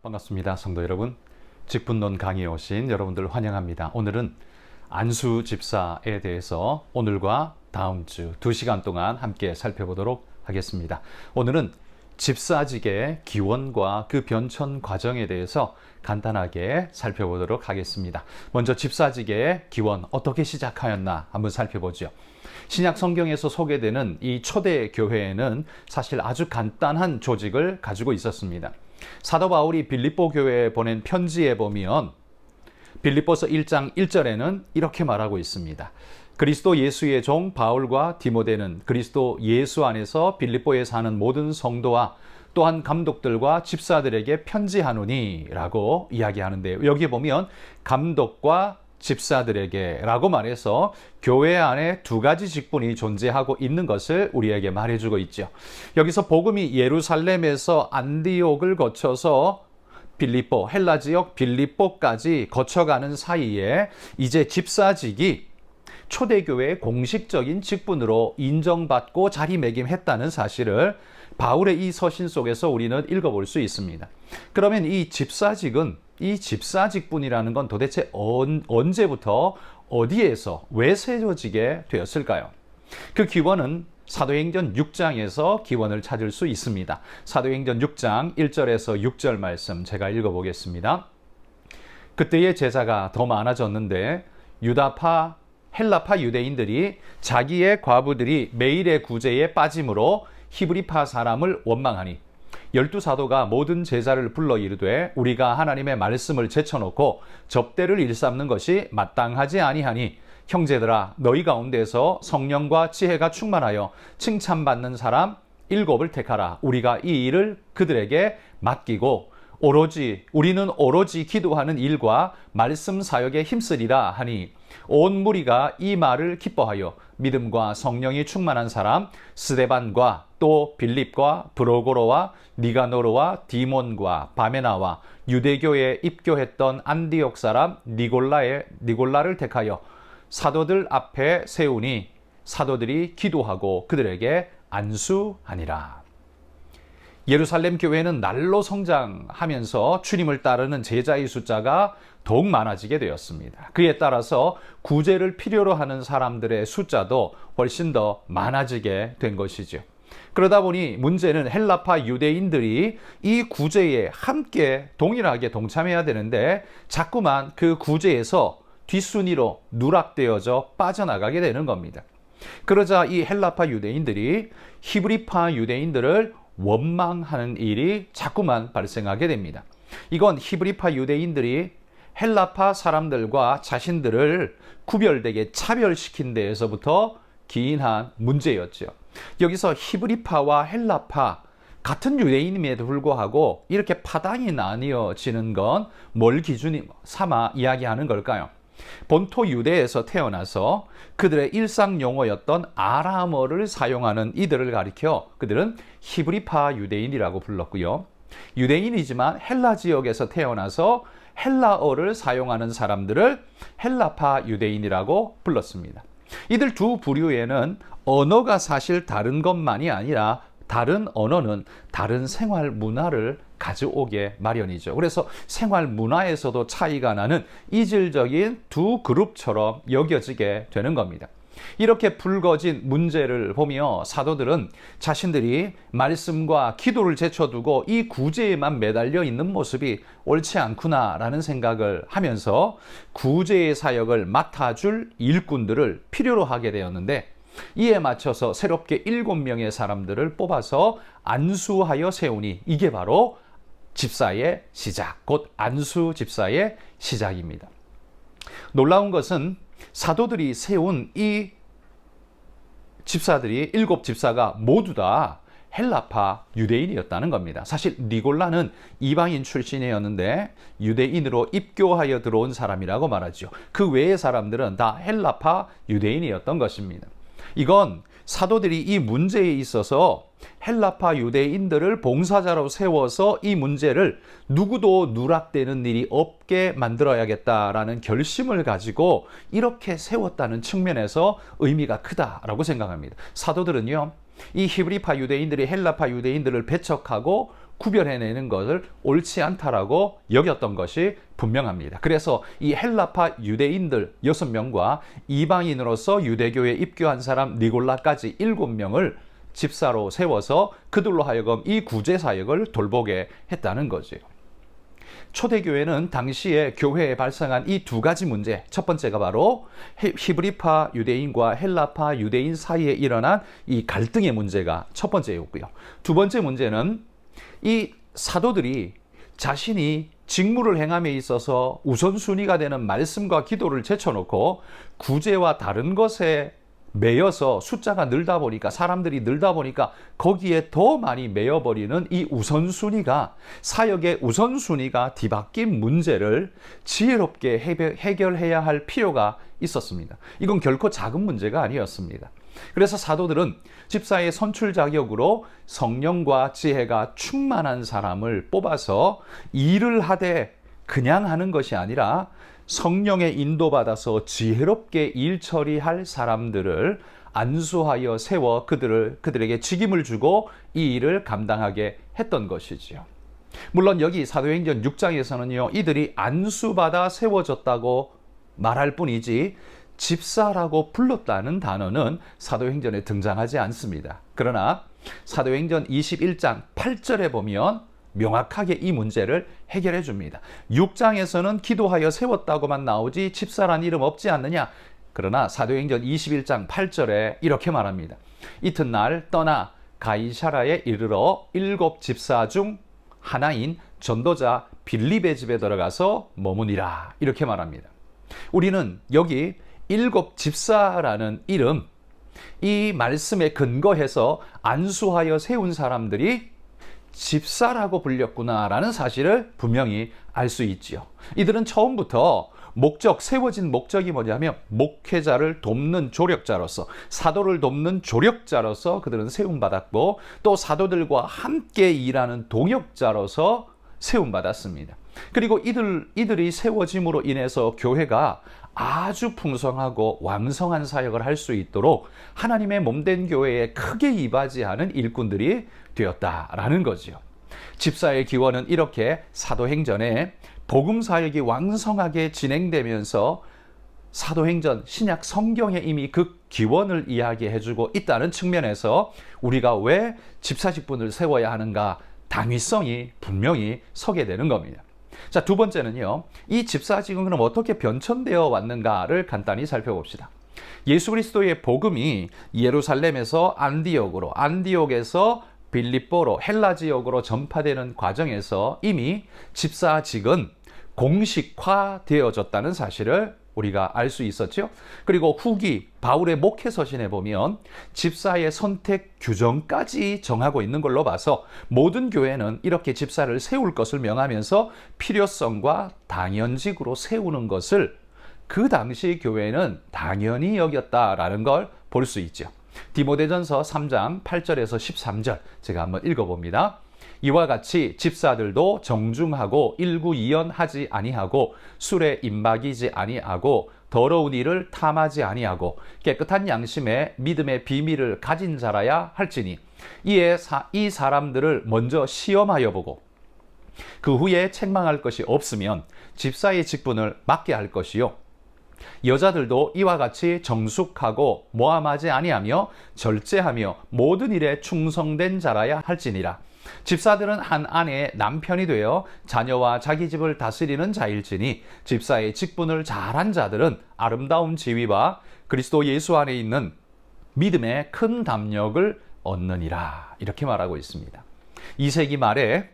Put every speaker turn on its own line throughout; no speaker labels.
반갑습니다. 성도 여러분, 직분론 강의에 오신 여러분들 환영합니다. 오늘은 안수 집사에 대해서 오늘과 다음 주 2시간 동안 함께 살펴보도록 하겠습니다. 오늘은 집사직의 기원과 그 변천 과정에 대해서 간단하게 살펴보도록 하겠습니다. 먼저 집사직의 기원 어떻게 시작하였나 한번 살펴보죠. 신약 성경에서 소개되는 이 초대 교회에는 사실 아주 간단한 조직을 가지고 있었습니다. 사도 바울이 빌립보 교회에 보낸 편지에 보면 빌립보서 1장 1절에는 이렇게 말하고 있습니다. 그리스도 예수의 종 바울과 디모데는 그리스도 예수 안에서 빌립보에 사는 모든 성도와 또한 감독들과 집사들에게 편지하노니 라고 이야기하는데요. 여기 보면 감독과 집사들에게 라고 말해서 교회 안에 두 가지 직분이 존재하고 있는 것을 우리에게 말해주고 있죠. 여기서 복음이 예루살렘에서 안디옥을 거쳐서 빌립보, 헬라 지역 빌립보까지 거쳐가는 사이에 이제 집사직이 초대교회의 공식적인 직분으로 인정받고 자리매김했다는 사실을 바울의 이 서신 속에서 우리는 읽어볼 수 있습니다. 그러면 이 집사직분이라는 건 도대체 언제부터 어디에서 왜 세워지게 되었을까요? 그 기원은 사도행전 6장에서 기원을 찾을 수 있습니다. 사도행전 6장 1절에서 6절 말씀 제가 읽어보겠습니다. 그때의 제자가 더 많아졌는데 유다파, 헬라파 유대인들이 자기의 과부들이 매일의 구제에 빠짐으로 히브리파 사람을 원망하니 12사도가 모든 제자를 불러 이르되 우리가 하나님의 말씀을 제쳐놓고 접대를 일삼는 것이 마땅하지 아니하니 형제들아 너희 가운데서 성령과 지혜가 충만하여 칭찬받는 사람 7을 택하라. 우리가 이 일을 그들에게 맡기고 우리는 오로지 기도하는 일과 말씀 사역에 힘쓰리라 하니 온 무리가 이 말을 기뻐하여 믿음과 성령이 충만한 사람 스데반과 또 빌립과 브로고로와 니가노르와 디몬과 바메나와 유대교에 입교했던 안디옥 사람 니골라를 택하여 사도들 앞에 세우니 사도들이 기도하고 그들에게 안수하니라. 예루살렘 교회는 날로 성장하면서 주님을 따르는 제자의 숫자가 더욱 많아지게 되었습니다. 그에 따라서 구제를 필요로 하는 사람들의 숫자도 훨씬 더 많아지게 된 것이죠. 그러다 보니 문제는 헬라파 유대인들이 이 구제에 함께 동일하게 동참해야 되는데 자꾸만 그 구제에서 뒷순위로 누락되어져 빠져나가게 되는 겁니다. 그러자 이 헬라파 유대인들이 히브리파 유대인들을 원망하는 일이 자꾸만 발생하게 됩니다. 이건 히브리파 유대인들이 헬라파 사람들과 자신들을 구별되게 차별시킨 데에서부터 기인한 문제였죠. 여기서 히브리파와 헬라파 같은 유대인임에도 불구하고 이렇게 파당이 나뉘어지는 건 뭘 기준이 삼아 이야기하는 걸까요? 본토 유대에서 태어나서 그들의 일상 용어였던 아람어를 사용하는 이들을 가리켜 그들은 히브리파 유대인이라고 불렀고요. 유대인이지만 헬라 지역에서 태어나서 헬라어를 사용하는 사람들을 헬라파 유대인이라고 불렀습니다. 이들 두 부류에는 언어가 사실 다른 것만이 아니라 다른 언어는 다른 생활 문화를 가져오게 마련이죠. 그래서 생활 문화에서도 차이가 나는 이질적인 두 그룹처럼 여겨지게 되는 겁니다. 이렇게 불거진 문제를 보며 사도들은 자신들이 말씀과 기도를 제쳐두고 이 구제에만 매달려 있는 모습이 옳지 않구나라는 생각을 하면서 구제의 사역을 맡아줄 일꾼들을 필요로 하게 되었는데 이에 맞춰서 새롭게 7명의 사람들을 뽑아서 안수하여 세우니 이게 바로 집사의 시작, 곧 안수 집사의 시작입니다. 놀라운 것은 사도들이 세운 이 집사들이 7 집사가 모두 다 헬라파 유대인이었다는 겁니다. 사실 니골라는 이방인 출신이었는데 유대인으로 입교하여 들어온 사람이라고 말하죠. 그 외의 사람들은 다 헬라파 유대인이었던 것입니다. 이건 사도들이 이 문제에 있어서 헬라파 유대인들을 봉사자로 세워서 이 문제를 누구도 누락되는 일이 없게 만들어야겠다라는 결심을 가지고 이렇게 세웠다는 측면에서 의미가 크다라고 생각합니다. 사도들은요, 이 히브리파 유대인들이 헬라파 유대인들을 배척하고 구별해내는 것을 옳지 않다라고 여겼던 것이 분명합니다. 그래서 이 헬라파 유대인들 6명과 이방인으로서 유대교에 입교한 사람 니골라까지 7명을 집사로 세워서 그들로 하여금 이 구제 사역을 돌보게 했다는 거죠. 초대교회는 당시에 교회에 발생한 이 두 가지 문제, 첫 번째가 바로 히브리파 유대인과 헬라파 유대인 사이에 일어난 이 갈등의 문제가 첫 번째였고요. 두 번째 문제는 이 사도들이 자신이 직무를 행함에 있어서 우선순위가 되는 말씀과 기도를 제쳐놓고 구제와 다른 것에 매여서 숫자가 늘다 보니까, 사람들이 늘다 보니까 거기에 더 많이 매여버리는 이 우선순위가, 사역의 우선순위가 뒤바뀐 문제를 지혜롭게 해결해야 할 필요가 있었습니다. 이건 결코 작은 문제가 아니었습니다. 그래서 사도들은 집사의 선출 자격으로 성령과 지혜가 충만한 사람을 뽑아서 일을 하되 그냥 하는 것이 아니라 성령의 인도받아서 지혜롭게 일 처리할 사람들을 안수하여 세워 그들에게 직임을 주고 이 일을 감당하게 했던 것이지요. 물론 여기 사도행전 6장에서는요, 이들이 안수받아 세워졌다고 말할 뿐이지 집사라고 불렀다는 단어는 사도행전에 등장하지 않습니다. 그러나 사도행전 21장 8절에 보면 명확하게 이 문제를 해결해 줍니다. 6장에서는 기도하여 세웠다고만 나오지 집사란 이름 없지 않느냐? 그러나 사도행전 21장 8절에 이렇게 말합니다. 이튿날 떠나 가이사라에 이르러 7 집사 중 하나인 전도자 빌립의 집에 들어가서 머무니라, 이렇게 말합니다. 우리는 여기 7 집사라는 이름, 이 말씀에 근거해서 안수하여 세운 사람들이 집사라고 불렸구나라는 사실을 분명히 알 수 있지요. 이들은 처음부터 세워진 목적이 뭐냐면 목회자를 돕는 조력자로서, 사도를 돕는 조력자로서 그들은 세움받았고, 또 사도들과 함께 일하는 동역자로서 세움받았습니다. 그리고 이들이 세워짐으로 인해서 교회가 아주 풍성하고 왕성한 사역을 할 수 있도록 하나님의 몸된 교회에 크게 이바지하는 일꾼들이 되었다라는 거지요. 집사의 기원은 이렇게 사도행전에 복음 사역이 왕성하게 진행되면서 사도행전 신약 성경에 이미 그 기원을 이야기해주고 있다는 측면에서 우리가 왜 집사 직분을 세워야 하는가, 당위성이 분명히 서게 되는 겁니다. 자, 두 번째는요, 이 집사직은 그럼 어떻게 변천되어 왔는가를 간단히 살펴봅시다. 예수 그리스도의 복음이 예루살렘에서 안디옥에서 빌립보로, 헬라 지역으로 전파되는 과정에서 이미 집사직은 공식화되어졌다는 사실을 우리가 알 수 있었죠. 그리고 후기 바울의 목회서신에 보면 집사의 선택 규정까지 정하고 있는 걸로 봐서 모든 교회는 이렇게 집사를 세울 것을 명하면서 필요성과 당연직으로 세우는 것을 그 당시 교회는 당연히 여겼다라는 걸 볼 수 있죠. 디모데전서 3장 8절에서 13절 제가 한번 읽어봅니다. 이와 같이 집사들도 정중하고 일구이연하지 아니하고 술에 임박이지 아니하고 더러운 일을 탐하지 아니하고 깨끗한 양심에 믿음의 비밀을 가진 자라야 할지니 이에 이 사람들을 먼저 시험하여 보고 그 후에 책망할 것이 없으면 집사의 직분을 맡게 할 것이요, 여자들도 이와 같이 정숙하고 모함하지 아니하며 절제하며 모든 일에 충성된 자라야 할지니라. 집사들은 한 아내의 남편이 되어 자녀와 자기 집을 다스리는 자일지니 집사의 직분을 잘한 자들은 아름다운 지위와 그리스도 예수 안에 있는 믿음의 큰 담력을 얻느니라, 이렇게 말하고 있습니다. 2세기 말에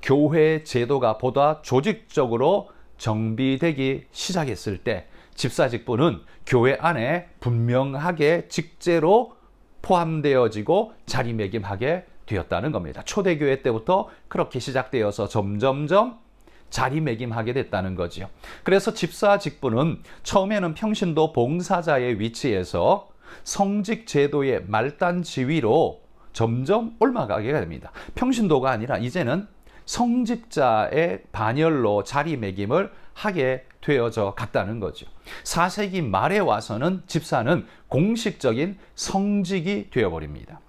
교회 제도가 보다 조직적으로 정비되기 시작했을 때 집사 직분은 교회 안에 분명하게 직제로 포함되어지고 자리매김하게 되었다는 겁니다. 초대교회 때부터 그렇게 시작되어서 점점점 자리매김하게 됐다는 거지요. 그래서 집사 직분은 처음에는 평신도 봉사자의 위치에서 성직 제도의 말단 지위로 점점 올라가게 됩니다. 평신도가 아니라 이제는 성직자의 반열로 자리매김을 하게 되어져 갔다는 거죠. 4세기 말에 와서는 집사는 공식적인 성직이 되어버립니다.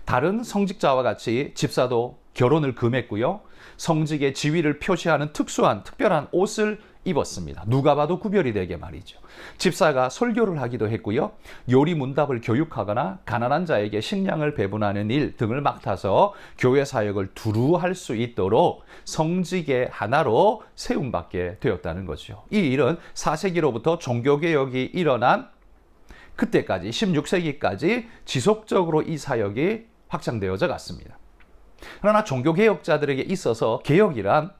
다른 성직자와 같이 집사도 결혼을 금했고요. 성직의 지위를 표시하는 특별한 옷을 입었습니다. 누가 봐도 구별이 되게 말이죠. 집사가 설교를 하기도 했고요. 요리 문답을 교육하거나 가난한 자에게 식량을 배분하는 일 등을 맡아서 교회 사역을 두루 할 수 있도록 성직의 하나로 세움받게 되었다는 거죠. 이 일은 4세기로부터 종교개혁이 일어난 그때까지 16세기까지 지속적으로 이 사역이 확장되어져 갔습니다. 그러나 종교개혁자들에게 있어서 개혁이란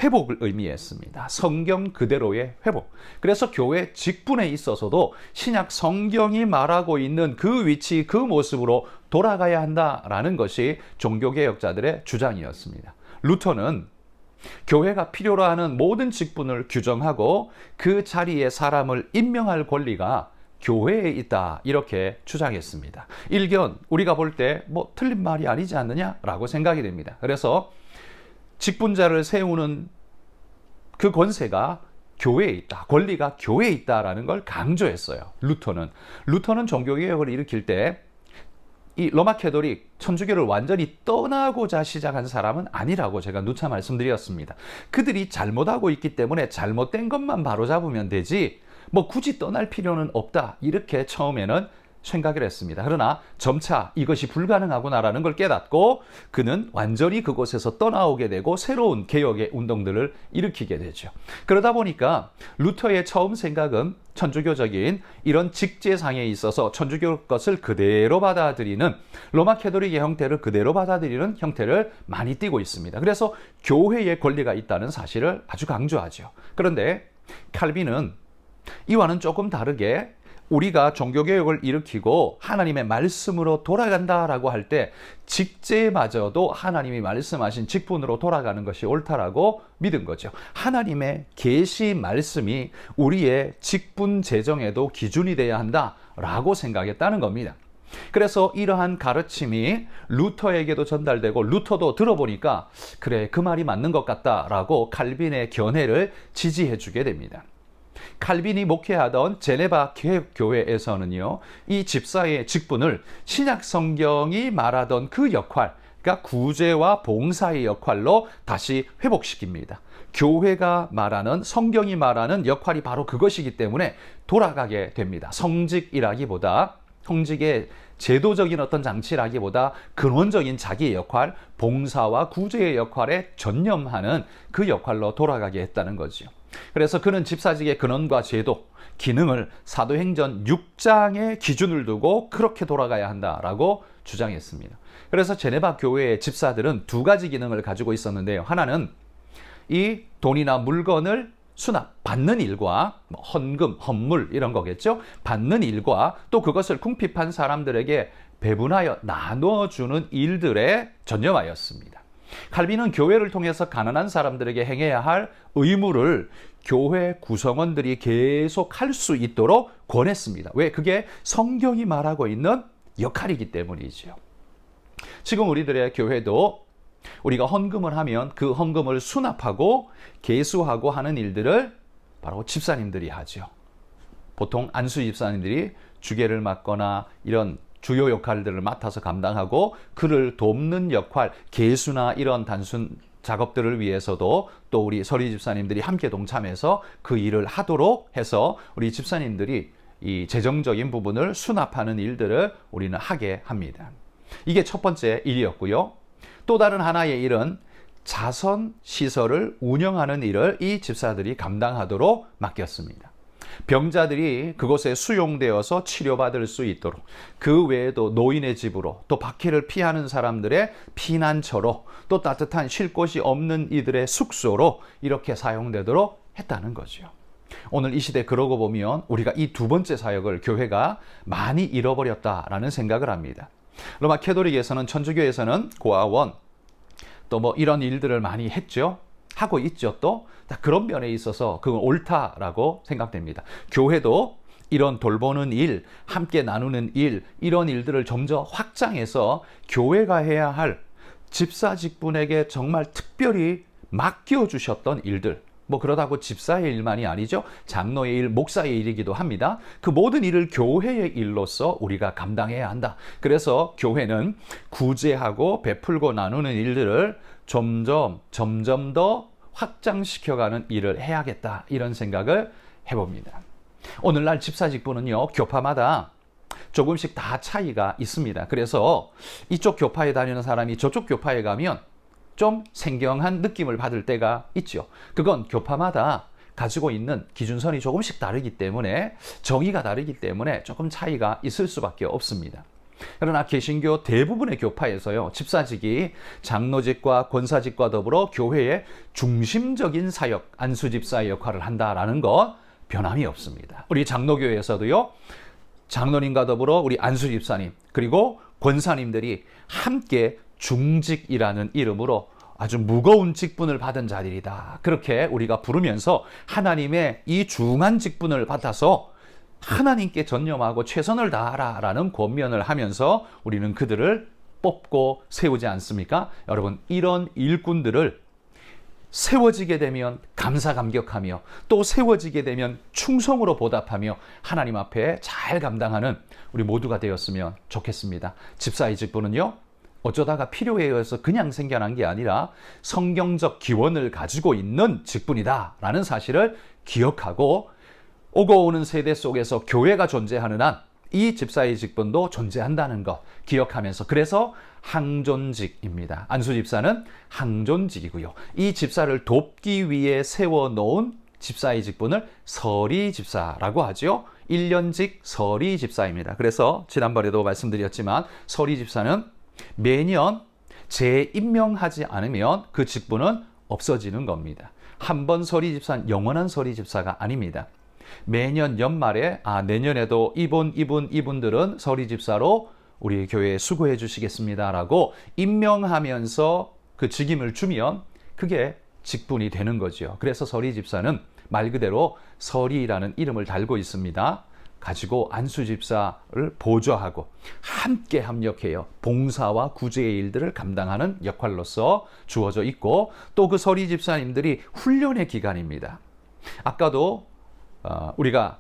회복을 의미했습니다. 성경 그대로의 회복. 그래서 교회 직분에 있어서도 신약 성경이 말하고 있는 그 위치, 그 모습으로 돌아가야 한다라는 것이 종교개혁자들의 주장이었습니다. 루터는 교회가 필요로 하는 모든 직분을 규정하고 그 자리에 사람을 임명할 권리가 교회에 있다, 이렇게 주장했습니다. 일견 우리가 볼 때 뭐 틀린 말이 아니지 않느냐라고 생각이 됩니다. 그래서 직분자를 세우는 그 권세가 교회에 있다, 권리가 교회에 있다라는 걸 강조했어요. 루터는 종교개혁을 일으킬 때 이 로마 캐토릭 천주교를 완전히 떠나고자 시작한 사람은 아니라고 제가 누차 말씀드렸습니다. 그들이 잘못하고 있기 때문에 잘못된 것만 바로잡으면 되지 뭐 굳이 떠날 필요는 없다, 이렇게 처음에는 생각을 했습니다. 그러나 점차 이것이 불가능하구나라는 걸 깨닫고 그는 완전히 그곳에서 떠나오게 되고 새로운 개혁의 운동들을 일으키게 되죠. 그러다 보니까 루터의 처음 생각은 천주교적인 이런 직제상에 있어서 천주교 것을 그대로 받아들이는, 로마 캐토릭의 형태를 그대로 받아들이는 형태를 많이 띠고 있습니다. 그래서 교회의 권리가 있다는 사실을 아주 강조하죠. 그런데 칼빈은 이와는 조금 다르게 우리가 종교개혁을 일으키고 하나님의 말씀으로 돌아간다라고 할 때 직제마저도 하나님이 말씀하신 직분으로 돌아가는 것이 옳다라고 믿은 거죠. 하나님의 계시 말씀이 우리의 직분 제정에도 기준이 되어야 한다라고 생각했다는 겁니다. 그래서 이러한 가르침이 루터에게도 전달되고 루터도 들어보니까 그래, 그 말이 맞는 것 같다라고 칼빈의 견해를 지지해 주게 됩니다. 칼빈이 목회하던 제네바 교회에서는요, 이 집사의 직분을 신약 성경이 말하던 그 역할, 그러니까 구제와 봉사의 역할로 다시 회복시킵니다. 교회가 말하는, 성경이 말하는 역할이 바로 그것이기 때문에 돌아가게 됩니다. 성직이라기보다, 성직의 제도적인 어떤 장치라기보다 근원적인 자기의 역할, 봉사와 구제의 역할에 전념하는 그 역할로 돌아가게 했다는 거죠. 그래서 그는 집사직의 근원과 제도, 기능을 사도행전 6장의 기준을 두고 그렇게 돌아가야 한다라고 주장했습니다. 그래서 제네바 교회의 집사들은 두 가지 기능을 가지고 있었는데요. 하나는 이 돈이나 물건을 수납받는 일과, 헌금, 헌물 이런 거겠죠. 받는 일과 또 그것을 궁핍한 사람들에게 배분하여 나눠주는 일들에 전념하였습니다. 칼빈은 교회를 통해서 가난한 사람들에게 행해야 할 의무를 교회 구성원들이 계속 할 수 있도록 권했습니다. 왜? 그게 성경이 말하고 있는 역할이기 때문이죠. 지금 우리들의 교회도 우리가 헌금을 하면 그 헌금을 수납하고 계수하고 하는 일들을 바로 집사님들이 하죠. 보통 안수 집사님들이 주계를 맡거나 이런 주요 역할들을 맡아서 감당하고 그를 돕는 역할, 계수나 이런 단순 작업들을 위해서도 또 우리 서리 집사님들이 함께 동참해서 그 일을 하도록 해서 우리 집사님들이 이 재정적인 부분을 수납하는 일들을 우리는 하게 합니다. 이게 첫 번째 일이었고요. 또 다른 하나의 일은 자선 시설을 운영하는 일을 이 집사들이 감당하도록 맡겼습니다. 병자들이 그곳에 수용되어서 치료받을 수 있도록, 그 외에도 노인의 집으로, 또 박해를 피하는 사람들의 피난처로, 또 따뜻한 쉴 곳이 없는 이들의 숙소로 이렇게 사용되도록 했다는 거죠. 오늘 이 시대 그러고 보면 우리가 이 두 번째 사역을 교회가 많이 잃어버렸다라는 생각을 합니다. 로마 캐토릭에서는, 천주교에서는 고아원, 또 뭐 이런 일들을 많이 했죠. 하고 있죠. 또 그런 면에 있어서 그건 옳다라고 생각됩니다. 교회도 이런 돌보는 일, 함께 나누는 일, 이런 일들을 점점 확장해서 교회가 해야 할 집사 직분에게 정말 특별히 맡겨주셨던 일들, 뭐 그러다고 집사의 일만이 아니죠. 장로의 일, 목사의 일이기도 합니다. 그 모든 일을 교회의 일로서 우리가 감당해야 한다. 그래서 교회는 구제하고 베풀고 나누는 일들을 점점 더 확장시켜가는 일을 해야겠다. 이런 생각을 해봅니다. 오늘날 집사 직분은요, 교파마다 조금씩 다 차이가 있습니다. 그래서 이쪽 교파에 다니는 사람이 저쪽 교파에 가면 좀 생경한 느낌을 받을 때가 있죠. 그건 교파마다 가지고 있는 기준선이 조금씩 다르기 때문에, 정의가 다르기 때문에 조금 차이가 있을 수밖에 없습니다. 그러나 개신교 대부분의 교파에서요, 집사직이 장로직과 권사직과 더불어 교회의 중심적인 사역, 안수집사의 역할을 한다라는 것 변함이 없습니다. 우리 장로교회에서도요, 장로님과 더불어 우리 안수집사님 그리고 권사님들이 함께 중직이라는 이름으로 아주 무거운 직분을 받은 자들이다. 그렇게 우리가 부르면서 하나님의 이 중한 직분을 받아서 하나님께 전념하고 최선을 다하라라는 권면을 하면서 우리는 그들을 뽑고 세우지 않습니까? 여러분, 이런 일꾼들을 세워지게 되면 감사 감격하며 또 세워지게 되면 충성으로 보답하며 하나님 앞에 잘 감당하는 우리 모두가 되었으면 좋겠습니다. 집사의 직분은요, 어쩌다가 필요에 의해서 그냥 생겨난 게 아니라 성경적 기원을 가지고 있는 직분이다라는 사실을 기억하고, 오고 오는 세대 속에서 교회가 존재하는 한 이 집사의 직분도 존재한다는 것 기억하면서, 그래서 항존직입니다. 안수집사는 항존직이고요. 이 집사를 돕기 위해 세워놓은 집사의 직분을 서리집사라고 하죠. 1년직 서리집사입니다. 그래서 지난번에도 말씀드렸지만 서리집사는 매년 재임명하지 않으면 그 직분은 없어지는 겁니다. 한 번 서리집사는 영원한 서리집사가 아닙니다. 매년 연말에 내년에도 이분들은 서리집사로 우리 교회에 수고해 주시겠습니다라고 임명하면서 그 직임을 주면 그게 직분이 되는 거죠. 그래서 서리집사는 말 그대로 서리라는 이름을 달고 있습니다. 가지고 안수집사를 보조하고 함께 협력해요. 봉사와 구제의 일들을 감당하는 역할로서 주어져 있고, 또 그 서리집사님들이 훈련의 기간입니다. 아까도 우리가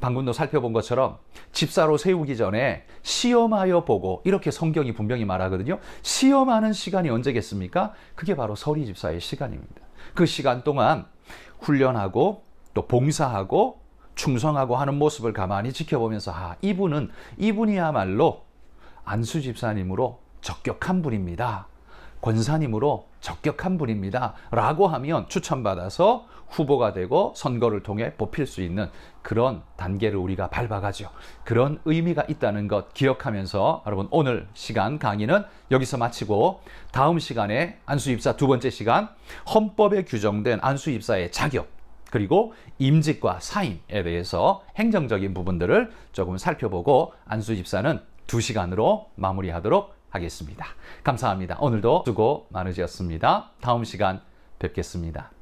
방금도 살펴본 것처럼 집사로 세우기 전에 시험하여 보고, 이렇게 성경이 분명히 말하거든요. 시험하는 시간이 언제겠습니까? 그게 바로 서리집사의 시간입니다. 그 시간 동안 훈련하고 또 봉사하고 충성하고 하는 모습을 가만히 지켜보면서 이분이야말로 안수집사님으로 적격한 분입니다. 권사님으로 적격한 분입니다. 라고 하면 추천받아서 후보가 되고 선거를 통해 뽑힐 수 있는 그런 단계를 우리가 밟아가죠. 그런 의미가 있다는 것 기억하면서 여러분, 오늘 시간 강의는 여기서 마치고 다음 시간에 안수집사 두 번째 시간, 헌법에 규정된 안수집사의 자격 그리고 임직과 사임에 대해서 행정적인 부분들을 조금 살펴보고 안수집사는 2시간으로 마무리하도록 하겠습니다. 감사합니다. 오늘도 수고 많으셨습니다. 다음 시간 뵙겠습니다.